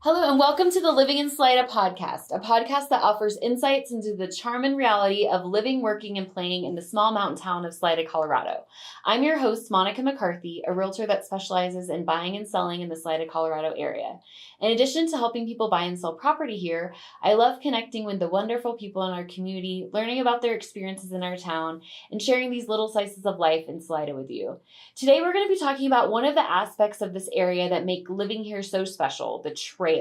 Hello and welcome to the Living in Salida podcast, a podcast that offers insights into the charm and reality of living, working, and playing in the small mountain town of Salida, Colorado. I'm your host, Monica McCarthy, a realtor that specializes in buying and selling in the Salida, Colorado area. In addition to helping people buy and sell property here, I love connecting with the wonderful people in our community, learning about their experiences in our town, and sharing these little slices of life in Salida with you. Today we're going to be talking about one of the aspects of this area that make living here so special, the trails.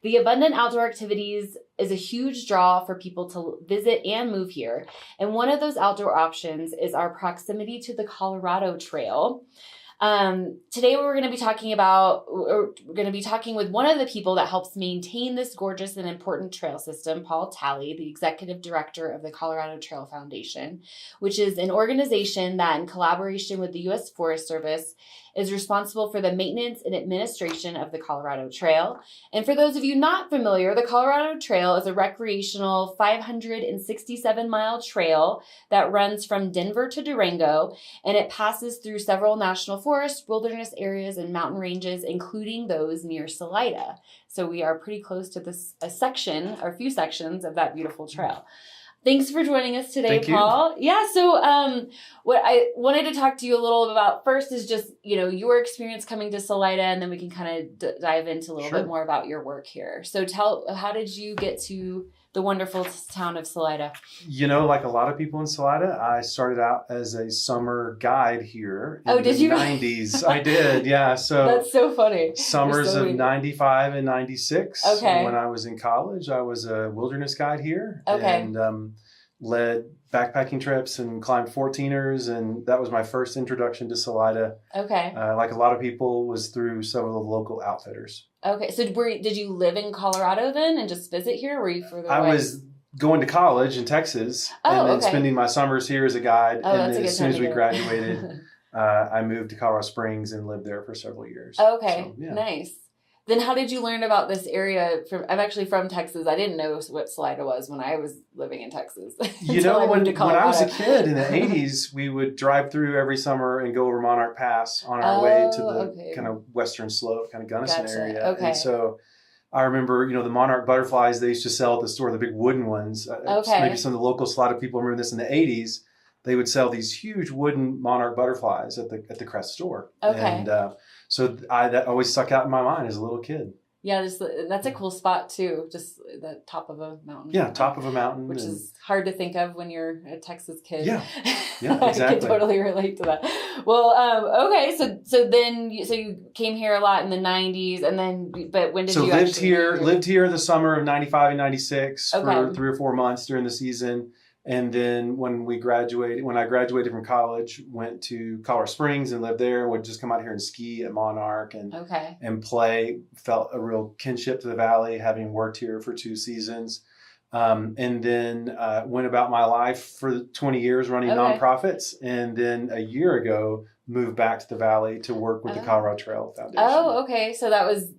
The abundant outdoor activities is a huge draw for people to visit and move here. And one of those outdoor options is our proximity to the Colorado Trail. Today we're going to be talking with one of the people that helps maintain this gorgeous and important trail system, Paul Talley, the executive director of the Colorado Trail Foundation, which is an organization that in collaboration with the U.S. Forest Service is responsible for the maintenance and administration of the Colorado Trail. And for those of you not familiar, the Colorado Trail is a recreational 567-mile trail that runs from Denver to Durango, and it passes through several national forests, wilderness areas, and mountain ranges, including those near Salida. So we are pretty close to a few sections of that beautiful trail. Thanks for joining us today, Paul. Yeah, so what I wanted to talk to you a little about first is just, your experience coming to Salida, and then we can kind of dive into a little bit more about your work here. So how did you get to the wonderful town of Salida? Like a lot of people in Salida, I started out as a summer guide here in did you? 90s. I did, yeah. So that's so funny. Summers of 95 and 96. Okay. When I was in college, I was a wilderness guide here. Okay. And led backpacking trips and climbed 14ers, and that was my first introduction to Salida. Okay. Like a lot of people, was through some of the local outfitters. Okay, so did you live in Colorado then and just visit here? Or were you further away? I was going to college in Texas and then spending my summers here as a guide. And then as soon as we graduated, I moved to Colorado Springs and lived there for several years. Okay, so, yeah. Nice. Then how did you learn about this area? I'm actually from Texas. I didn't know what Salida was when I was living in Texas. When I was a kid in the 80s, we would drive through every summer and go over Monarch Pass on our way to the kind of western slope, kind of Gunnison area. Okay. And so I remember, the Monarch butterflies they used to sell at the store, the big wooden ones. Maybe some of the local Salida people remember this in the 80s. They would sell these huge wooden Monarch butterflies at the Crest store. Okay. And so that always stuck out in my mind as a little kid. Yeah, that's a cool spot too, just the top of a mountain. Yeah, top of a mountain. Which is hard to think of when you're a Texas kid. Yeah, exactly. I can totally relate to that. Well, okay, so then you came here a lot in the 90s, and then, but when did you lived here the summer of 95 and 96 for 3 or 4 months during the season. And then when I graduated from college, went to Colorado Springs and lived there, and would just come out here and ski at Monarch and play. Felt a real kinship to the valley, having worked here for 2 seasons. And then went about my life for 20 years running nonprofits. And then a year ago, moved back to the valley to work with the Colorado Trail Foundation. Oh, okay. So that was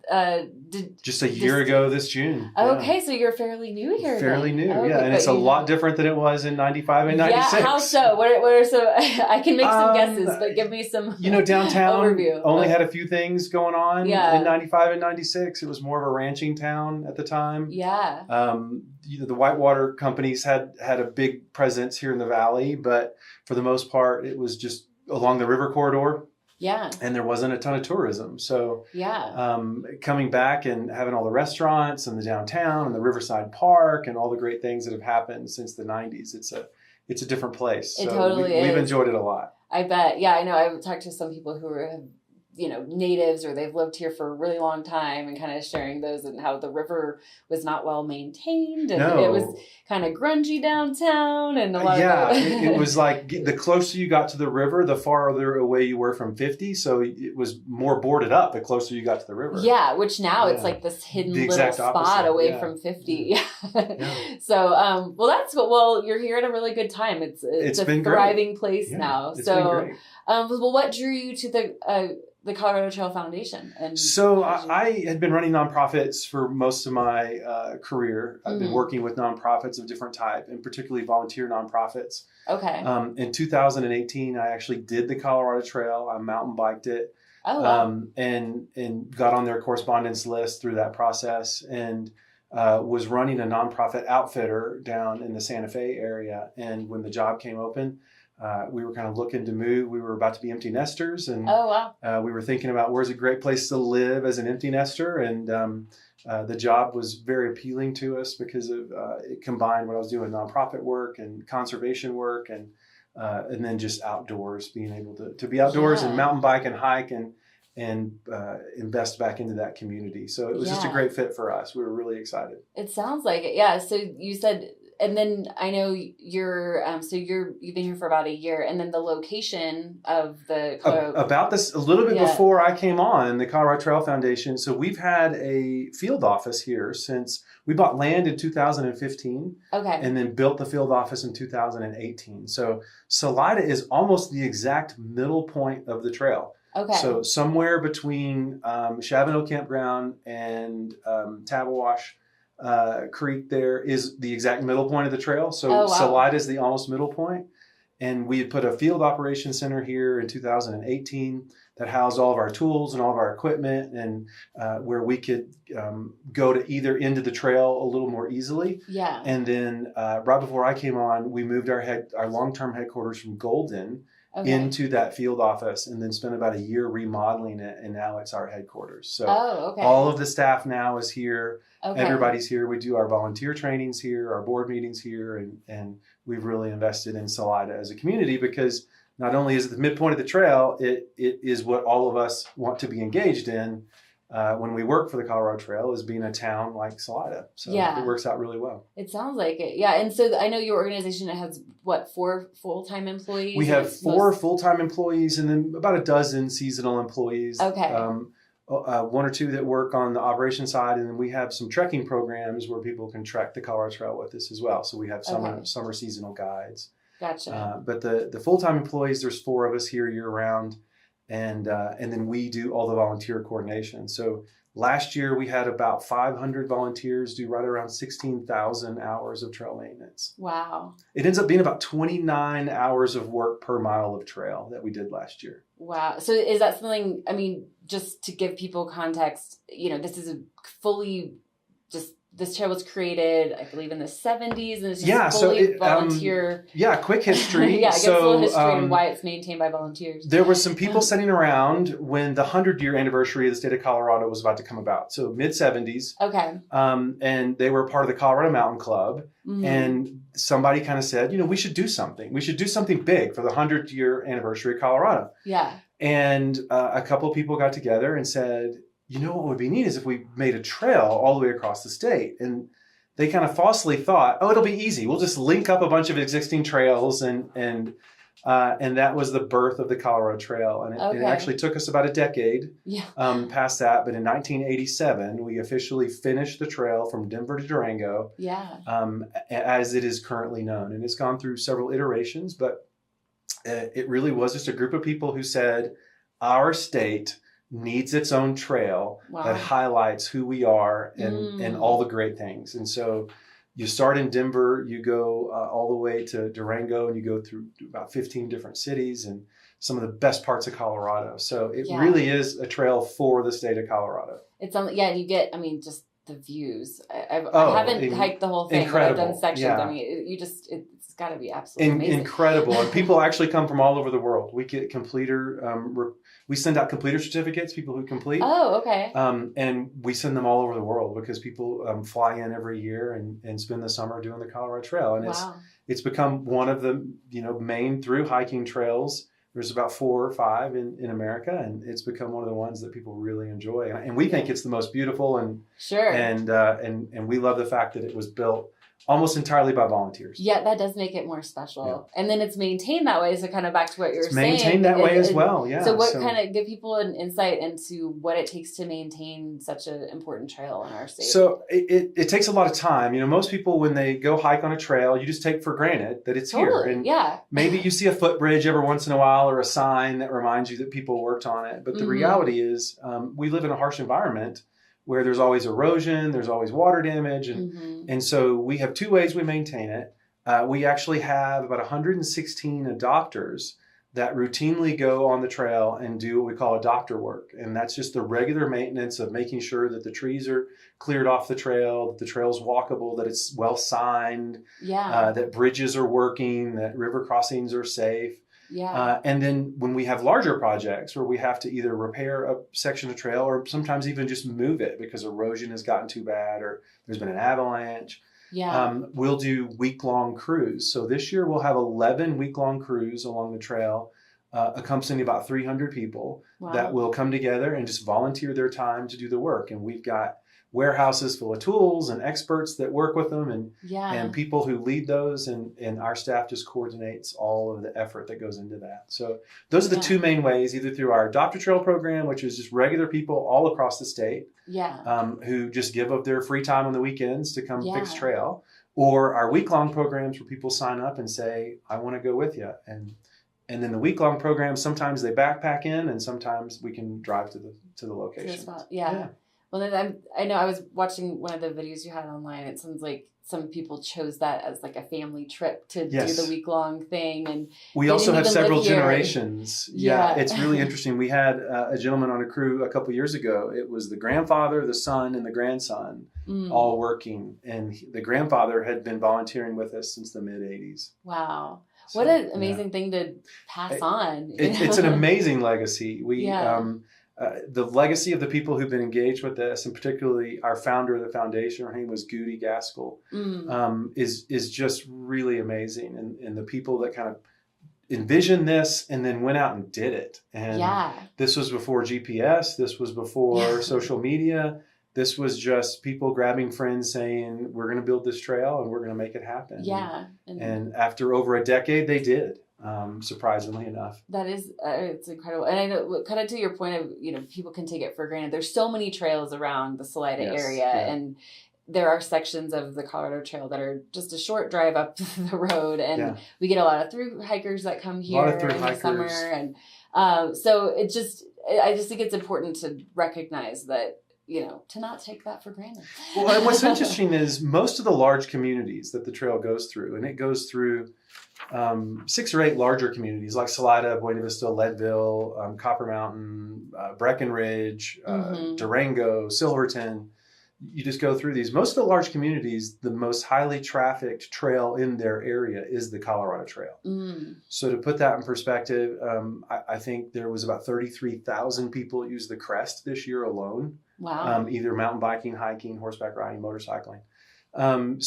just a year ago this June. Okay, so you're fairly new here. Fairly new, yeah. And it's a lot different than it was in 95 and 96. Yeah, how so? What are so? I can make some guesses, but give me some downtown overview. Only had a few things going on in 95 and 96. It was more of a ranching town at the time. Yeah. The whitewater companies had a big presence here in the valley, but for the most part, it was just along the river corridor. Yeah. And there wasn't a ton of tourism. So coming back and having all the restaurants and the downtown and the Riverside Park and all the great things that have happened since the 90s, it's a different place. It totally is. We've enjoyed it a lot. I bet. Yeah, I know. I've talked to some people who have natives, or they've lived here for a really long time, and kind of sharing those, and how the river was not well maintained, and it was kind of grungy downtown, and a lot of it was like the closer you got to the river, the farther away you were from 50, so it was more boarded up the closer you got to the river. Yeah, which now it's like this hidden little spot away from 50. So well, you're here at a really good time. It's a thriving place now. It's been great. Well, what drew you to the Colorado Trail Foundation? I had been running nonprofits for most of my career. I've been working with nonprofits of different type, and particularly volunteer nonprofits. Okay. In 2018, I actually did the Colorado Trail. I mountain biked it. Oh, wow. And got on their correspondence list through that process, and was running a nonprofit outfitter down in the Santa Fe area. And when the job came open, we were kind of looking to move. We were about to be empty nesters, and Oh, wow. we were thinking about where's a great place to live as an empty nester. And the job was very appealing to us because of it combined what I was doing, nonprofit work and conservation work, and then just outdoors, being able to be outdoors and mountain bike and hike and invest back into that community. So it was just a great fit for us. We were really excited. It sounds like it. Yeah. So you said, and then I know you've been here for about a year, and then the location of the about this a little bit before I came on the Colorado Trail Foundation. So we've had a field office here since we bought land in 2015, and then built the field office in 2018. So Salida is almost the exact middle point of the trail. Okay. So somewhere between Chavano Campground and Tabawash Creek, there is the exact middle point of the trail. So Salida is the almost middle point. And we had put a field operations center here in 2018 that housed all of our tools and all of our equipment, and where we could go to either end of the trail a little more easily. Yeah. And then right before I came on, we moved our long-term headquarters from Golden into that field office, and then spent about a year remodeling it, and now it's our headquarters. So all of the staff now is here. Everybody's here. We do our volunteer trainings here, our board meetings here, and we've really invested in Salida as a community, because not only is it the midpoint of the trail, it is what all of us want to be engaged in when we work for the Colorado Trail, is being a town like Salida. So it works out really well. It sounds like it. Yeah. And so I know your organization has, 4 full-time employees? We have 4 full-time employees, and then about a dozen seasonal employees. Okay. 1 or 2 that work on the operation side, and then we have some trekking programs where people can trek the Colorado Trail with us as well. So we have summer seasonal guides. Gotcha. But the full-time employees, there's 4 of us here year round, and then we do all the volunteer coordination. So last year we had about 500 volunteers do right around 16,000 hours of trail maintenance. Wow. It ends up being about 29 hours of work per mile of trail that we did last year. Wow. So is that something, I mean, just to give people context, this is this trail was created, I believe, in the 70s, and it's just fully volunteer. Quick history. I guess a little history and why it's maintained by volunteers. There were some people sitting around when the 100-year anniversary of the state of Colorado was about to come about. So mid-70s. Okay. And they were part of the Colorado Mountain Club. Mm-hmm. And somebody kind of said, we should do something. We should do something big for the 100-year anniversary of Colorado. Yeah. And a couple of people got together and said, what would be neat is if we made a trail all the way across the state. And they kind of falsely thought, it'll be easy. We'll just link up a bunch of existing trails, and that was the birth of the Colorado Trail. And it actually took us about a decade past that. But in 1987, we officially finished the trail from Denver to Durango, as it is currently known. And it's gone through several iterations, but it really was just a group of people who said, our state needs its own trail that highlights who we are and all the great things. And so you start in Denver, you go all the way to Durango, and you go through about 15 different cities and some of the best parts of Colorado. So it really is a trail for the state of Colorado. It's and you get, just the views. I haven't hiked the whole thing, incredible. But I've done sections. Yeah. It's got to be absolutely amazing. Incredible. And people actually come from all over the world. We get completer, we send out completer certificates, people who complete. Oh, okay. And we send them all over the world because people fly in every year and spend the summer doing the Colorado Trail. And it's become one of the main through hiking trails. There's about 4 or 5 in America, and it's become one of the ones that people really enjoy. And we think it's the most beautiful, and we love the fact that it was built almost entirely by volunteers. Yeah, that does make it more special. Yeah. And then it's maintained that way. So kind of back to what you were saying. Maintained that way as well, yeah. So kind of give people an insight into what it takes to maintain such an important trail in our state? So it takes a lot of time. Most people, when they go hike on a trail, you just take for granted that it's here. And maybe you see a footbridge every once in a while or a sign that reminds you that people worked on it. But the reality is we live in a harsh environment where there's always erosion, there's always water damage. And so we have 2 ways we maintain it. We actually have about 116 adopters that routinely go on the trail and do what we call a doctor work. And that's just the regular maintenance of making sure that the trees are cleared off the trail, that the trail's walkable, that it's well signed, that bridges are working, that river crossings are safe. And then when we have larger projects where we have to either repair a section of trail or sometimes even just move it because erosion has gotten too bad or there's been an avalanche, we'll do week-long crews. So this year we'll have 11 week-long crews along the trail, accompanying about 300 people that will come together and just volunteer their time to do the work. And we've got warehouses full of tools and experts that work with them and people who lead those, and our staff just coordinates all of the effort that goes into that. So those are the two main ways, either through our Adopt a Trail program, which is just regular people all across the state who just give up their free time on the weekends to come fix trail, or our week-long programs where people sign up and say, I want to go with you. And then the week-long programs, sometimes they backpack in and sometimes we can drive to the location. Well, then I know I was watching one of the videos you had online. It sounds like some people chose that as like a family trip to do the week-long thing. And we also have several generations. It's really interesting. We had a gentleman on a crew a couple years ago. It was the grandfather, the son, and the grandson all working. And the grandfather had been volunteering with us since the mid-'80s. Wow. So, what an amazing thing to pass on. It's an amazing legacy. The legacy of the people who've been engaged with this, and particularly our founder of the foundation, her name was Goody Gaskell, is just really amazing. And the people that kind of envisioned this and then went out and did it. And this was before GPS. This was before social media. This was just people grabbing friends saying, we're going to build this trail and we're going to make it happen. And after over a decade, they did. Surprisingly enough. That is, it's incredible. And I know, kind of to your point of, people can take it for granted. There's so many trails around the Salida area, and there are sections of the Colorado Trail that are just a short drive up the road. And we get a lot of through hikers that come here in the summer. And so I just think it's important to recognize that, to not take that for granted. Well, and what's interesting is most of the large communities that the trail goes through, and it goes through 6 or 8 larger communities like Salida, Buena Vista, Leadville, Copper Mountain, Breckenridge, Durango, Silverton. You just go through these. Most of the large communities, the most highly trafficked trail in their area is the Colorado Trail. So to put that in perspective, I think there was about 33,000 people use the crest this year alone. Wow. Either mountain biking, hiking, horseback riding, motorcycling. And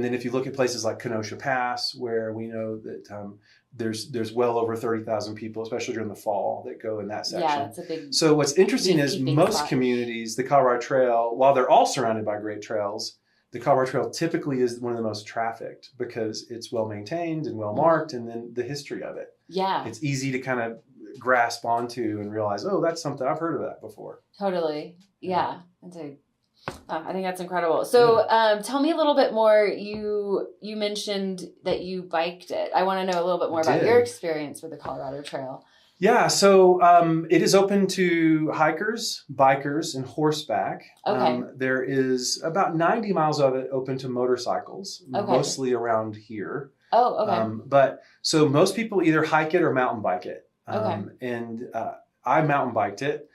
then if you look at places like Kenosha Pass, where we know that there's well over 30,000 people, especially during the fall, that go in that section. It's a big. So what's interesting is most communities, the Colorado Trail, while they're all surrounded by great trails, the Colorado Trail typically is one of the most trafficked because it's well maintained and well marked, and then the history of it. It's easy to kind of grasp onto and realize, oh, that's something I've heard of that before. Totally. I think that's incredible. So tell me a little bit more. You mentioned that you biked it. I want to know a little bit more about your experience with the Colorado Trail. Yeah, so it is open to hikers, bikers, and horseback. There is about 90 miles of it open to motorcycles, mostly around here. But so most people either hike it or mountain bike it. And I mountain biked it,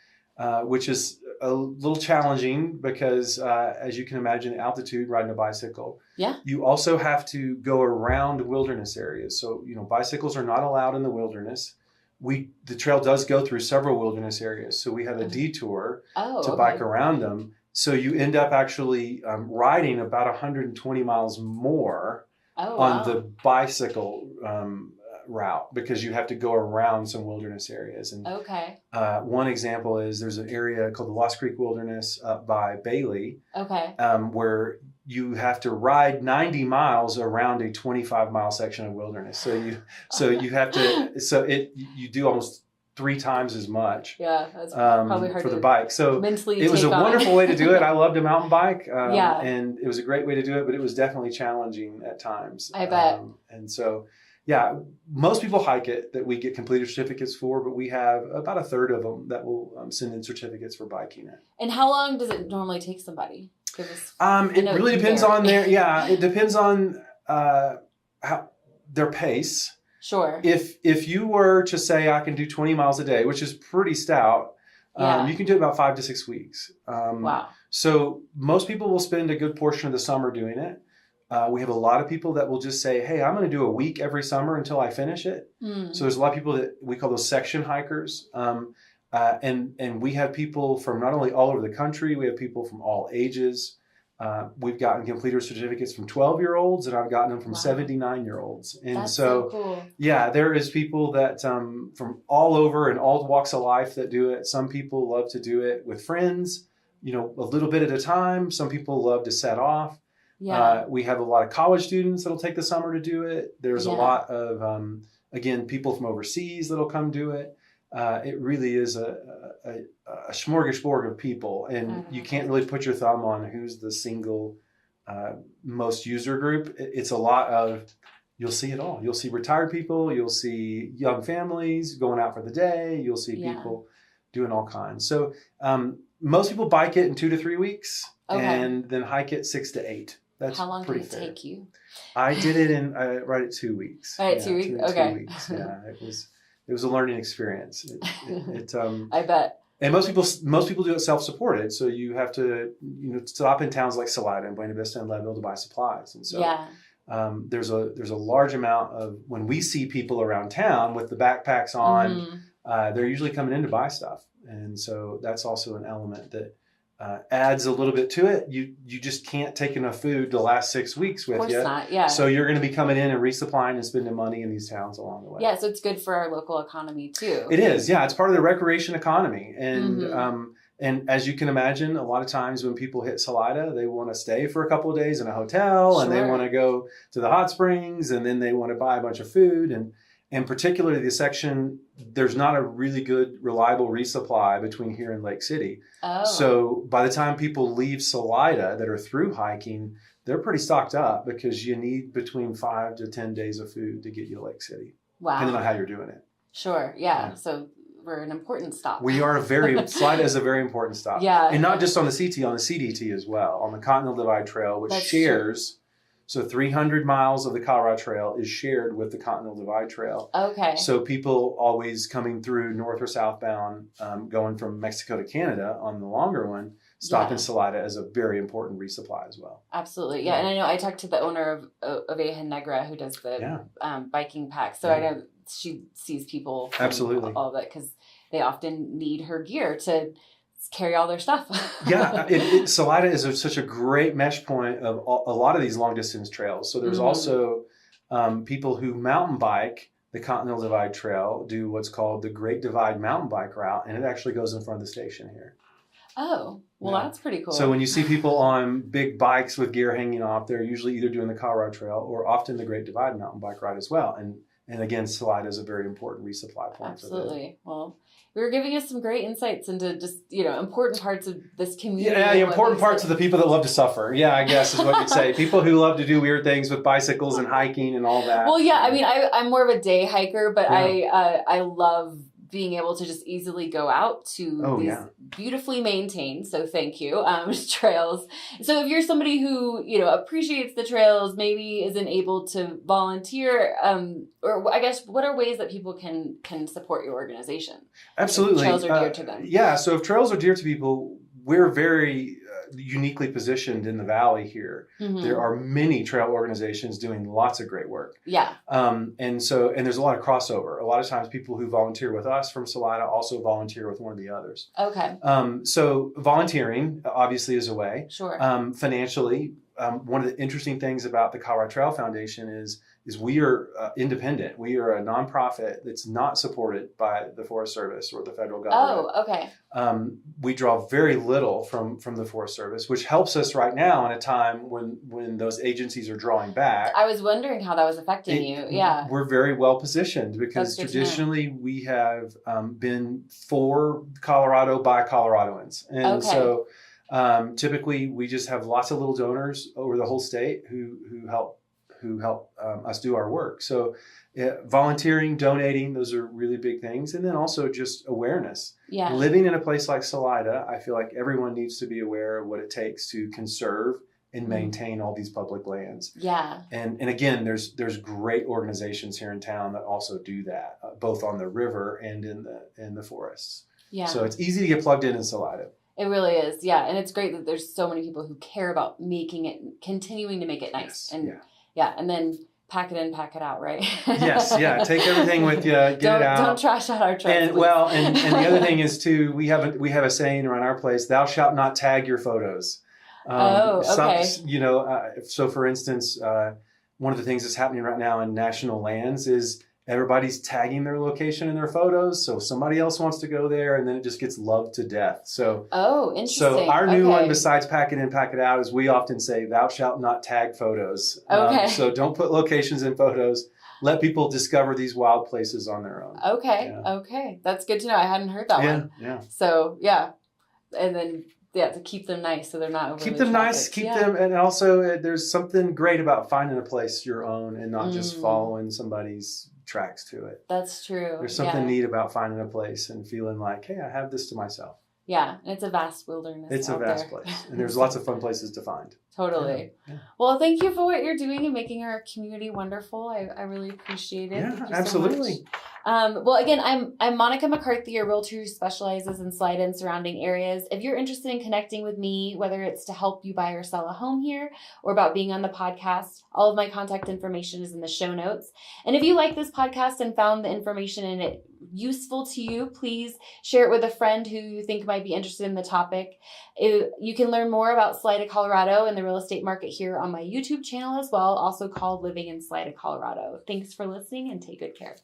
which is a little challenging because, as you can imagine, altitude riding a bicycle. You also have to go around wilderness areas. So, bicycles are not allowed in the wilderness. The trail does go through several wilderness areas. So we have a detour to bike around them. So you end up actually riding about 120 miles more on the bicycle route because you have to go around some wilderness areas. And one example is there's an area called the Lost Creek Wilderness up by Bailey, where you have to ride 90 miles around a 25-mile section of wilderness. So you do almost 3 times as much. That's probably hard for the bike. So mentally it was a wonderful way to do it. I loved a mountain bike, and it was a great way to do it, but it was definitely challenging at times. I bet. And so, most people hike it that we get completed certificates for, but we have about a third of them that will send in certificates for biking it. And how long does it normally take somebody? It really depends on it depends on how their pace. Sure. If you were to say I can do 20 miles a day, which is pretty stout, you can do it about 5 to 6 weeks. Wow. So most people will spend a good portion of the summer doing it. We have a lot of people that will just say, hey, I'm going to do a week every summer until I finish it. So there's a lot of people that we call those section hikers. And we have people from not only all over the country, we have people from all ages. We've gotten completer certificates from 12-year-olds, and I've gotten them from 79-year-olds. And that's so cool. Yeah, there is people that from all over and all walks of life that do it. Some people love to do it with friends, a little bit at a time. Some people love to set off. Yeah. We have a lot of college students that'll take the summer to do it. There's a lot of, again, people from overseas that'll come do it. It really is a smorgasbord of people, and you can't really put your thumb on who's the single most user group. It's a lot of, you'll see it all. You'll see retired people, you'll see young families going out for the day, you'll see people doing all kinds. So most people bike it in 2 to 3 weeks, and then hike it 6 to 8. That's how long pretty did it take you? I did it in right at 2 weeks. Right at 2 weeks? Okay. 2 weeks. Yeah, it was a learning experience. I bet. And most people do it self-supported. So you have to, stop in towns like Salida and Buena Vista and Leadville to buy supplies. And so there's a large amount of, when we see people around town with the backpacks on, they're usually coming in to buy stuff. And so that's also an element that adds a little bit to it. You just can't take enough food to last 6 weeks with you. Of course not, yeah. So you're going to be coming in and resupplying and spending money in these towns along the way. Yeah, so it's good for our local economy too. It is, yeah. It's part of the recreation economy. And and as you can imagine, a lot of times when people hit Salida, they want to stay for a couple of days in a hotel, and they want to go to the hot springs, and then they want to buy a bunch of food. And particularly the section, there's not a really good, reliable resupply between here and Lake City. Oh. So by the time people leave Salida that are through hiking, they're pretty stocked up because you need between 5 to 10 days of food to get you to Lake City. Wow. Depending on how you're doing it. Sure. Yeah. So we're an important stop. We are Salida is a very important stop. Yeah. And not just on the CT, on the CDT as well, on the Continental Divide Trail, which shares. So 300 miles of the Colorado Trail is shared with the Continental Divide Trail. Okay. So people always coming through north or southbound, going from Mexico to Canada on the longer one, stop in Salida as a very important resupply as well. Absolutely. Yeah. And I know I talked to the owner of Oveja Negra who does the biking pack. So I know she sees people from all that because they often need her gear to carry all their stuff. Salida is such a great mesh point of a lot of these long distance trails. So there's also people who mountain bike the Continental Divide Trail, do what's called the Great Divide Mountain Bike Route, and it actually goes in front of the station here. Oh, well, that's pretty cool. So when you see people on big bikes with gear hanging off, they're usually either doing the Colorado Trail or often the Great Divide Mountain Bike Ride as well. And again, Salida is a very important resupply point. Absolutely. Well, you were giving us some great insights into just, important parts of this community. Yeah, important parts of the people that love to suffer. Yeah, I guess is what you'd say. People who love to do weird things with bicycles and hiking and all that. Well, yeah, I mean, I'm more of a day hiker, but I love being able to just easily go out to these beautifully maintained, so thank you, trails. So if you're somebody who, appreciates the trails, maybe isn't able to volunteer, or I guess, what are ways that people can support your organization? Absolutely. If trails are dear to them. Yeah, so if trails are dear to people, we're very uniquely positioned in the valley here. Mm-hmm. There are many trail organizations doing lots of great work. Yeah. And there's a lot of crossover. A lot of times people who volunteer with us from Salida also volunteer with one of the others. Okay. So volunteering obviously is a way. Sure. Financially, one of the interesting things about the Colorado Trail Foundation is we are independent. We are a nonprofit that's not supported by the Forest Service or the federal government. Oh, okay. We draw very little from the Forest Service, which helps us right now in a time when those agencies are drawing back. I was wondering how that was affecting you. Yeah. We're very well positioned because traditionally we have been for Colorado by Coloradoans. And so typically we just have lots of little donors over the whole state who help us do our work. So volunteering, donating, those are really big things. And then also just awareness. Yeah. Living in a place like Salida, I feel like everyone needs to be aware of what it takes to conserve and maintain all these public lands. Yeah. And again, there's great organizations here in town that also do that, both on the river and in the forests. Yeah. So it's easy to get plugged in Salida. It really is. Yeah. And it's great that there's so many people who care about continuing to make it nice. Yes. And yeah. And then pack it in, pack it out, right? Yes. Yeah. Take everything with you. Get it out. Don't trash out our trucks. And the other thing is too, we have a saying around our place: "Thou shalt not tag your photos." Okay. So for instance, one of the things that's happening right now in national lands is everybody's tagging their location in their photos. So somebody else wants to go there, and then it just gets loved to death. So, interesting. So our new one, besides pack it in, pack it out, is we often say, "Thou shalt not tag photos." Okay. So don't put locations in photos. Let people discover these wild places on their own. Okay. Yeah. Okay. That's good to know. I hadn't heard that one. Yeah. So yeah. And then, to keep them nice so they're not overly keep them nice, keep them, and also there's something great about finding a place your own and not just following somebody's tracks to it. That's true. There's something neat about finding a place and feeling like, hey, I have this to myself. Yeah, and it's a vast wilderness. It's a vast place, and there's lots of fun places to find. Totally. Yeah. Well, thank you for what you're doing and making our community wonderful. I really appreciate it. Yeah, Thank you absolutely. So much. Well, again, I'm Monica McCarthy, a realtor who specializes in Salida and surrounding areas. If you're interested in connecting with me, whether it's to help you buy or sell a home here or about being on the podcast, all of my contact information is in the show notes. And if you like this podcast and found the information in it useful to you, please share it with a friend who you think might be interested in the topic. You can learn more about Salida, Colorado and the real estate market here on my YouTube channel as well, also called Living in Salida, Colorado. Thanks for listening and take good care.